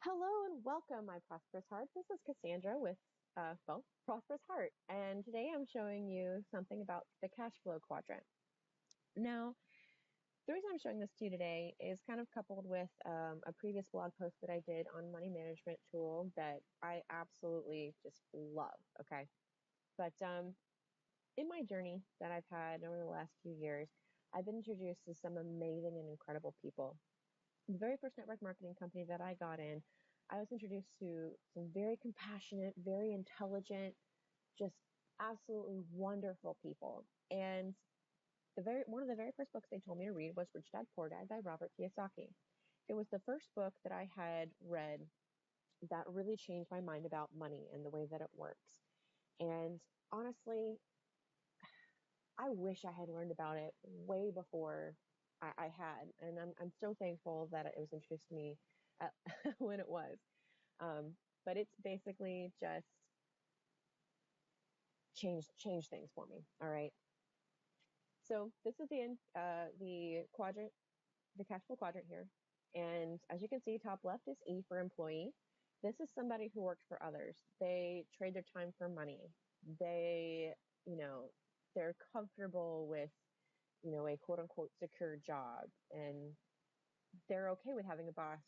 Hello and welcome, my prosperous heart. This is Cassandra with, Prosperous Heart. And today I'm showing you something about the cash flow quadrant. Now, the reason I'm showing this to you today is kind of coupled with a previous blog post that I did on money management tool that I absolutely just love, okay? But in my journey that I've had over the last few years, I've been introduced to some amazing and incredible people. The very first network marketing company that I got in, I was introduced to some very compassionate, very intelligent, just absolutely wonderful people. And one of the very first books they told me to read was Rich Dad Poor Dad by Robert Kiyosaki. It was the first book that I had read that really changed my mind about money and the way that it works. And honestly, I wish I had learned about it way before I had. And I'm so thankful that it was introduced to me at, when it was. But it's basically just changed things for me. All right. So this is the quadrant, the cash flow quadrant here. And as you can see, top left is E for employee. This is somebody who works for others. They trade their time for money. They, you know, they're comfortable with, a quote unquote secure job, and they're okay with having a boss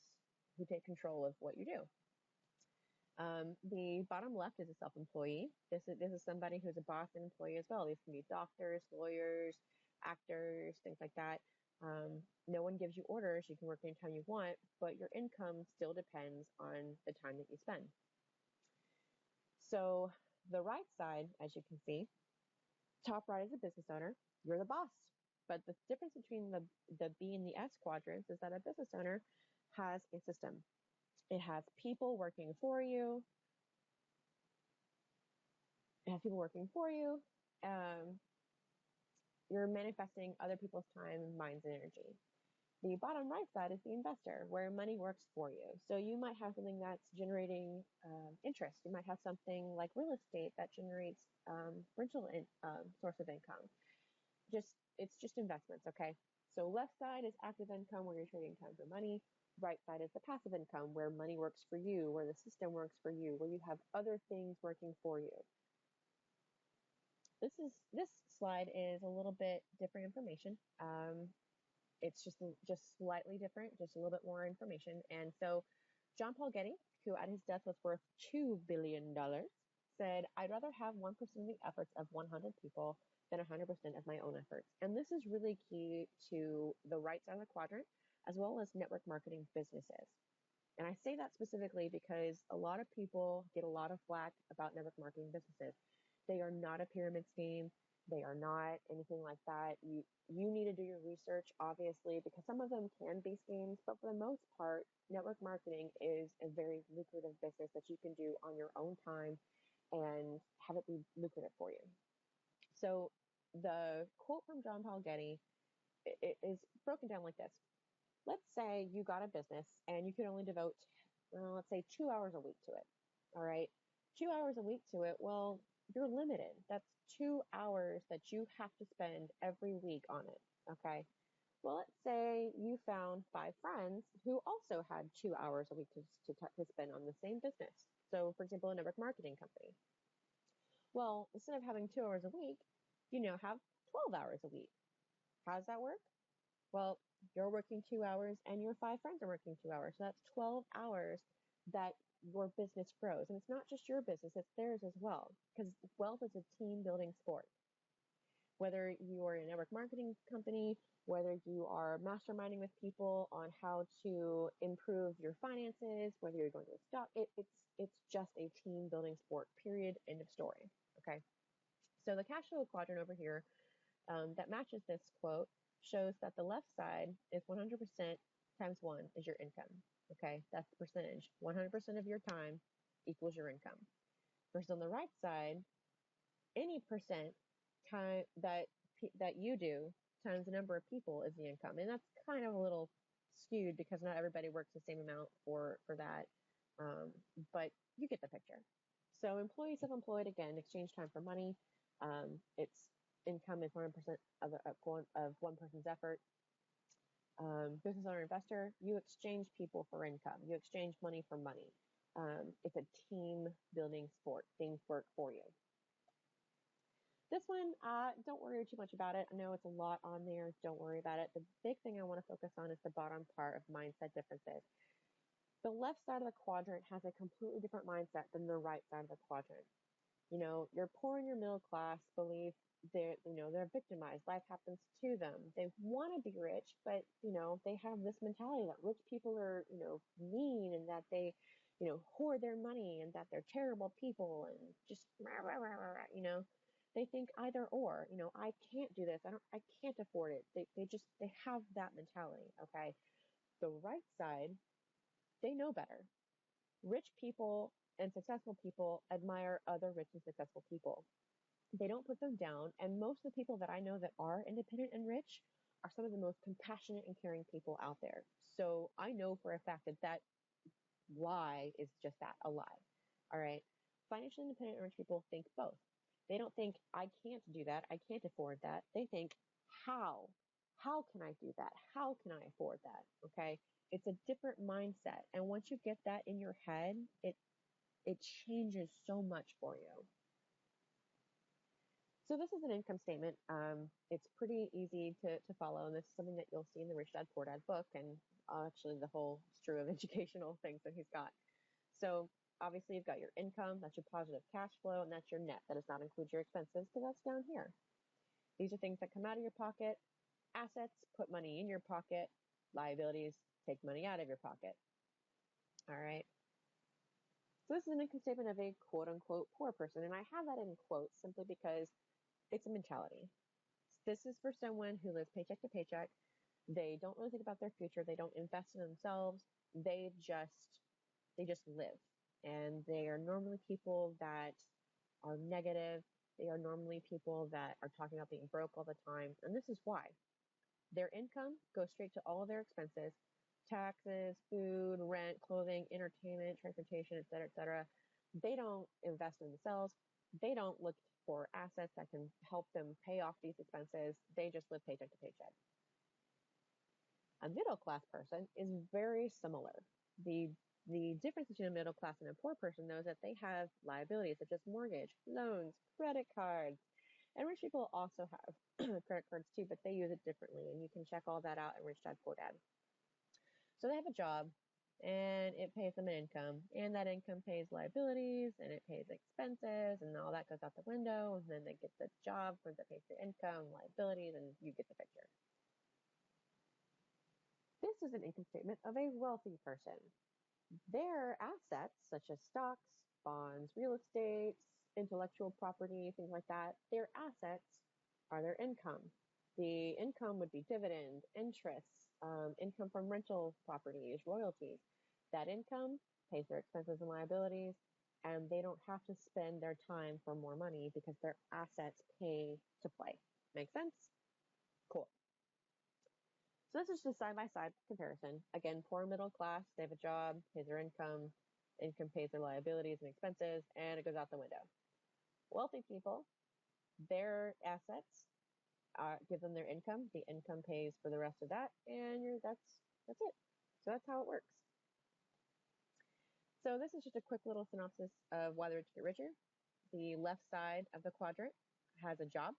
who take control of what you do. The bottom left is a self-employee. This is somebody who's a boss and employee as well. These can be doctors, lawyers, actors, things like that. No one gives you orders. You can work anytime you want, but your income still depends on the time that you spend. So the right side, as you can see, top right is a business owner. You're the boss. But the difference between the B and the S quadrants is that a business owner has a system. It has people working for you. It has people working for you. You're manifesting other people's time, minds, and energy. The bottom right side is the investor, where money works for you. So you might have something that's generating interest. You might have something like real estate that generates rental source of income. It's just investments, okay? So left side is active income, where you're trading time for money. Right side is the passive income, where money works for you, where the system works for you, where you have other things working for you. This slide is a little bit different information. It's just slightly different, just a little bit more information. And so John Paul Getty, who at his death was worth $2 billion, said, I'd rather have 1% of the efforts of 100 people than 100% of my own efforts. And this is really key to the right side of the quadrant, as well as network marketing businesses. And I say that specifically because a lot of people get a lot of flack about network marketing businesses. They are not a pyramid scheme. They are not anything like that. You need to do your research, obviously, because some of them can be schemes, but for the most part, network marketing is a very lucrative business that you can do on your own time and have it be lucrative for you. So the quote from John Paul Getty is broken down like this. Let's say you got a business and you can only devote, let's say 2 hours a week to it. All right. 2 hours a week to it. Well, you're limited. That's 2 hours that you have to spend every week on it. Okay. Well, let's say you found 5 friends who also had 2 hours a week to spend on the same business. So, for example, a network marketing company. Well, instead of having 2 hours a week, you now have 12 hours a week. How does that work? Well, you're working 2 hours and your 5 friends are working 2 hours. So that's 12 hours that your business grows. And it's not just your business, it's theirs as well. Because wealth is a team building sport. Whether you are a network marketing company, whether you are masterminding with people on how to improve your finances, whether you're going to stock, it's just a team building sport, period, end of story. Okay. So the cash flow quadrant over here that matches this quote shows that the left side is 100% times 1 is your income. Okay, that's the percentage. 100% of your time equals your income. Versus on the right side, any percent time that you do times the number of people is the income. And that's kind of a little skewed because not everybody works the same amount for that. But you get the picture. So employee, self-employed, again, exchange time for money. It's income is 100% of one person's effort. Business owner, investor, you exchange people for income. You exchange money for money. It's a team building sport. Things work for you. This one, don't worry too much about it. I know it's a lot on there. Don't worry about it. The big thing I want to focus on is the bottom part of mindset differences. The left side of the quadrant has a completely different mindset than the right side of the quadrant. You know, your poor and your middle class believe they're victimized. Life happens to them. They want to be rich, but they have this mentality that rich people are mean, and that they hoard their money, and that they're terrible people, and just rah, rah, rah, rah, rah, they think either or. I can't do this. I can't afford it. They have that mentality. Okay. The right side, they know better. Rich people and successful people admire other rich and successful people. They don't put them down. And most of the people that I know that are independent and rich are some of the most compassionate and caring people out there. So I know for a fact that that lie is just that, a lie. All right. Financially independent and rich people think both. They don't think, I can't do that. I can't afford that. They think, how? How can I do that? How can I afford that? Okay. It's a different mindset. And once you get that in your head, it changes so much for you. So this is an income statement. It's pretty easy to follow, and this is something that you'll see in the Rich Dad Poor Dad book, and actually the whole strew of educational things that he's got. So obviously you've got your income, that's your positive cash flow, and that's your net. That does not include your expenses because that's down here. These are things that come out of your pocket. Assets, put money in your pocket. Liabilities, take money out of your pocket. All right. So this is an income statement of a quote unquote poor person, and I have that in quotes simply because it's a mentality. This is for someone who lives paycheck to paycheck. They don't really think about their future. They don't invest in themselves. They just live. And they are normally people that are negative. They are normally people that are talking about being broke all the time. And this is why. Their income goes straight to all of their expenses: taxes, food, rent, clothing, entertainment, transportation, et cetera, et cetera. They don't invest in themselves. They don't look for assets that can help them pay off these expenses. They just live paycheck to paycheck. A middle class person is very similar. The difference between a middle class and a poor person, though, is that they have liabilities such as mortgage, loans, credit cards. And rich people also have credit cards too, but they use it differently. And you can check all that out in Rich Dad Poor Dad. So they have a job, and it pays them an income, and that income pays liabilities, and it pays expenses, and all that goes out the window, and then they get the job for that pays the income, liabilities, and you get the picture. This is an income statement of a wealthy person. Their assets, such as stocks, bonds, real estate, intellectual property, things like that, their assets are their income. The income would be dividend, interest, income from rental properties, royalties. That income pays their expenses and liabilities, and they don't have to spend their time for more money because their assets pay to play. Make sense? Cool. So this is just side-by-side comparison. Again, poor middle class, they have a job, pays their income pays their liabilities and expenses, and it goes out the window. Wealthy people, their assets give them their income. The income pays for the rest of that, and that's it. So that's how it works. So this is just a quick little synopsis of why the rich get richer. The left side of the quadrant has a job.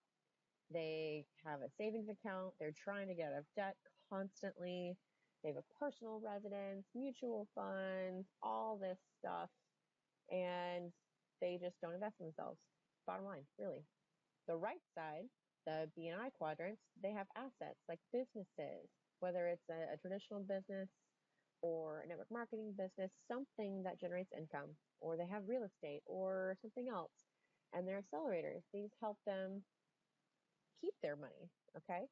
They have a savings account. They're trying to get out of debt constantly. They have a personal residence, mutual funds, all this stuff, and they just don't invest in themselves. Bottom line, really. The right side, the B&I quadrants, they have assets like businesses, whether it's a traditional business or a network marketing business, something that generates income, or they have real estate or something else. And they're accelerators. These help them keep their money, okay?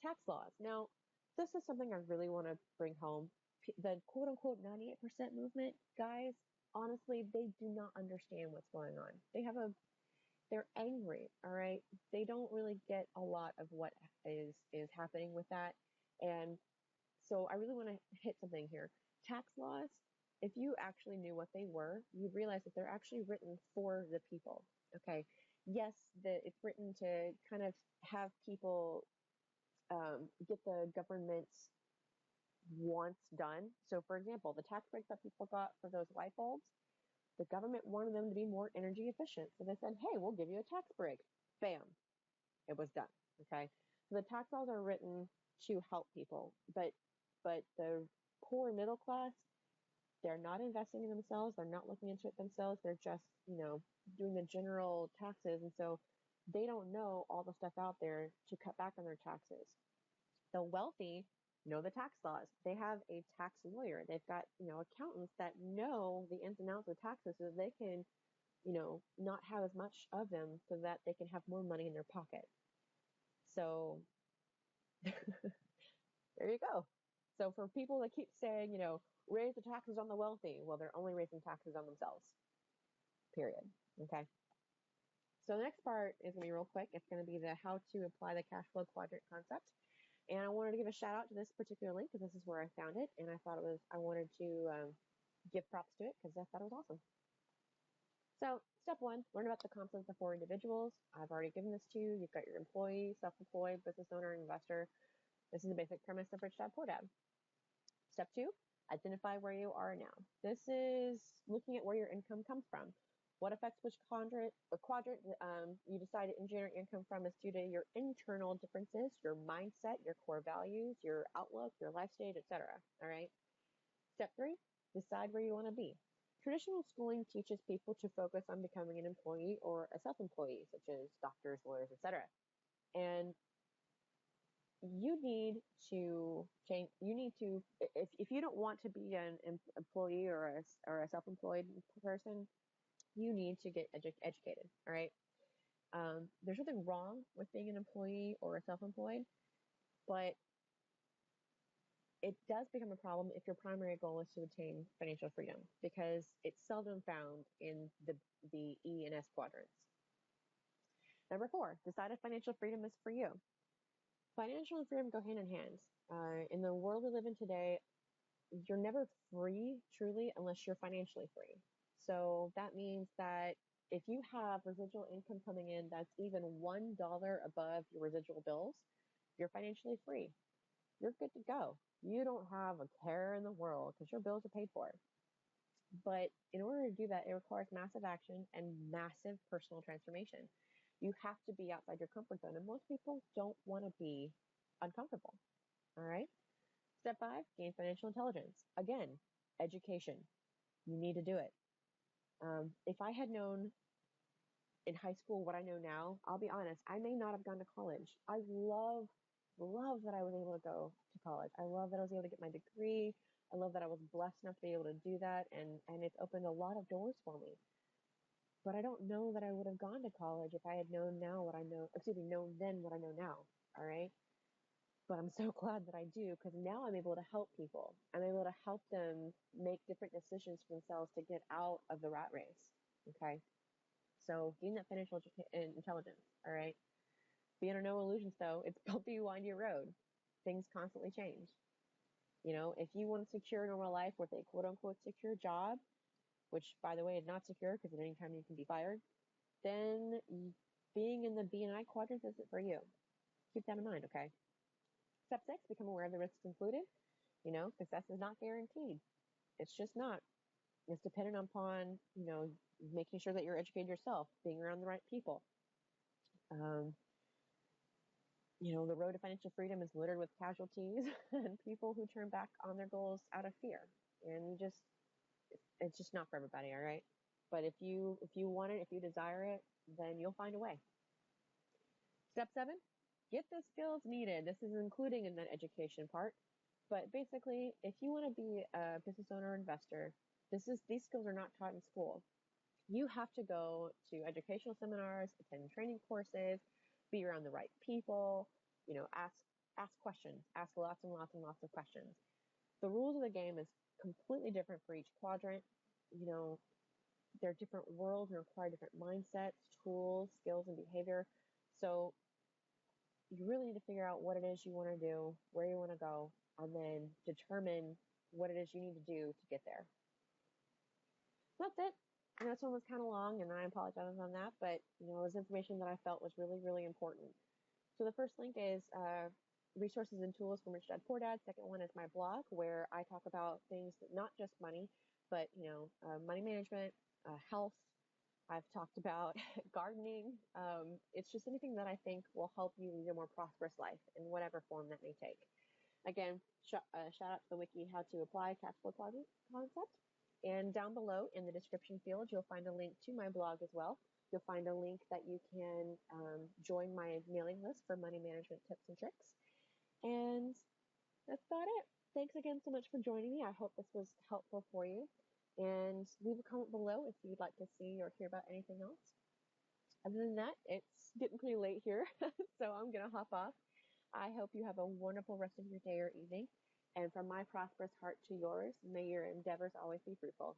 Tax laws. Now, this is something I really want to bring home. The quote unquote 98% movement, guys, honestly, they do not understand what's going on. They're angry, all right? They don't really get a lot of what is happening with that. And so I really want to hit something here. Tax laws, if you actually knew what they were, you'd realize that they're actually written for the people, okay? Yes, it's written to kind of have people get the government's once done. So, for example, the tax breaks that people got for those light bulbs, the government wanted them to be more energy efficient. So they said, hey, we'll give you a tax break. Bam, it was done. Okay. So the tax laws are written to help people, but the poor middle class, they're not investing in themselves. They're not looking into it themselves. They're just, doing the general taxes. And so they don't know all the stuff out there to cut back on their taxes. The wealthy know the tax laws. They have a tax lawyer. They've got, accountants that know the ins and outs of taxes so that they can, not have as much of them so that they can have more money in their pocket. So there you go. So for people that keep saying, raise the taxes on the wealthy, well, they're only raising taxes on themselves, period. Okay. So the next part is going to be real quick. It's going to be the how to apply the cash flow quadrant concept. And I wanted to give a shout out to this particular link because this is where I found it. And I wanted to give props to it because I thought it was awesome. So step one, learn about the concepts of four individuals. I've already given this to you. You've got your employee, self-employed, business owner, investor. This is the basic premise of Rich Dad Poor Dad. Step two, identify where you are now. This is looking at where your income comes from. What affects which quadrant you decide to generate income from is due to your internal differences, your mindset, your core values, your outlook, your life stage, etc. All right. Step three, decide where you want to be. Traditional schooling teaches people to focus on becoming an employee or a self-employee, such as doctors, lawyers, etc. And you need to change. You need to, if you don't want to be an employee or a self-employed person, you need to get educated. All right. There's nothing wrong with being an employee or a self-employed, but it does become a problem if your primary goal is to attain financial freedom because it's seldom found in the E and S quadrants. Number four, decide if financial freedom is for you. Financial and freedom go hand in hand. In the world we live in today, you're never free truly unless you're financially free. So that means that if you have residual income coming in that's even $1 above your residual bills, you're financially free. You're good to go. You don't have a care in the world because your bills are paid for. But in order to do that, it requires massive action and massive personal transformation. You have to be outside your comfort zone, and most people don't want to be uncomfortable. All right. Step five, gain financial intelligence. Again, education. You need to do it. If I had known in high school what I know now, I'll be honest, I may not have gone to college. I love that I was able to go to college. I love that I was able to get my degree. I love that I was blessed enough to be able to do that, and it's opened a lot of doors for me. But I don't know that I would have gone to college if I had known now what I know, known then what I know now. All right. But I'm so glad that I do because now I'm able to help people. I'm able to help them make different decisions for themselves to get out of the rat race. Okay. So gain that financial intelligence. All right. Be under no illusions though. It's bumpy, windy road. Things constantly change. If you want to secure a normal life with a quote unquote secure job, which by the way is not secure because at any time you can be fired, then being in the B&I quadrant isn't for you. Keep that in mind, okay? Step six, become aware of the risks included. Success is not guaranteed. It's just not. It's dependent upon, making sure that you're educated yourself, being around the right people. The road to financial freedom is littered with casualties and people who turn back on their goals out of fear. And it's just not for everybody, all right? But if you want it, if you desire it, then you'll find a way. Step seven, get the skills needed. This is including in the education part. But basically, if you want to be a business owner or investor, these skills are not taught in school. You have to go to educational seminars, attend training courses, be around the right people, ask questions, ask lots and lots and lots of questions. The rules of the game is completely different for each quadrant. They're different worlds and require different mindsets, tools, skills, and behavior. So you really need to figure out what it is you want to do, where you want to go, and then determine what it is you need to do to get there. That's it. I know this one was kind of long, and I apologize on that, but it was information that I felt was really, really important. So the first link is resources and tools from Rich Dad Poor Dad. Second one is my blog, where I talk about things that not just money, but money management, health. I've talked about gardening. It's just anything that I think will help you lead a more prosperous life in whatever form that may take. Again, shout out to the wiki how to apply cash flow concept. And down below in the description field, you'll find a link to my blog as well. You'll find a link that you can join my mailing list for money management tips and tricks. And that's about it. Thanks again so much for joining me. I hope this was helpful for you. And leave a comment below if you'd like to see or hear about anything else. Other than that, it's getting pretty late here, so I'm going to hop off. I hope you have a wonderful rest of your day or evening. And from my prosperous heart to yours, may your endeavors always be fruitful.